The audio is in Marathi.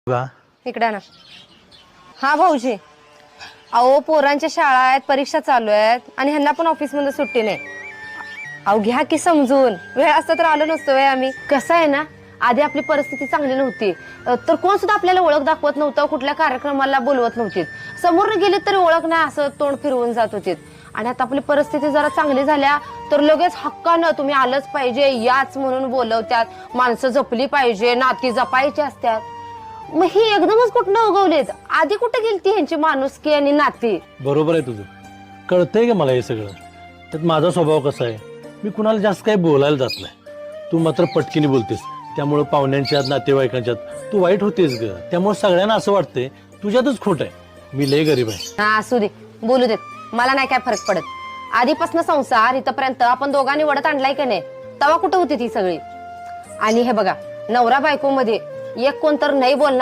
का इकडे ना. हा भाऊजी, अहो पोरांच्या शाळा आहेत, परीक्षा चालू आहेत आणि ह्यांना पण ऑफिस मध्ये सुट्टी नाही. अहो घ्या की समजून, वेळ असता तर आलो नसतो व्हय आम्ही. कसं आहे ना, आधी आपली परिस्थिती चांगली नव्हती तर कोण सुद्धा आपल्याला ओळख दाखवत नव्हतं, कुठल्या कार्यक्रमाला बोलवत नव्हते. समोर गेले तरी ओळख नाही असं तोंड फिरवून जात होते. आणि आता आपली परिस्थिती जरा चांगली झाल्या तर लगेच हक्कानं तुम्ही आलंच पाहिजे याच म्हणून बोलवतात. माणसं जपली पाहिजे, नाती जपायची असतात. मग ही एकदमच कुठनं उगवलेत? आधी कुठे गेलती ह्यांची माणुसकी आणि नाती? बरोबर आहे तुझं, कळतंय का मला हे सगळं. त्यात माझा स्वभाव कसा आहे, मी कुणाला जास्त काही बोलायला जात नाही. तू मात्र पटकीने बोलतेस, त्यामुळे पाहुण्यांच्यात नातेवाईकांच्यात तू वाईट होतेस ग. त्यामुळे सगळ्यांना असं वाटतंय तुझ्यातच खोट आहे. मी लय गरीब आहे. हा असू दे, बोलू देत, मला नाही काय फरक पडत. आधीपासून संसार इथपर्यंत आपण दोघांनी वडत आणलाय का नाही, तवा कुठं होती ती सगळी. आणि हे बघा, नवरा बायको मध्ये एक कोण तर नाही बोलणार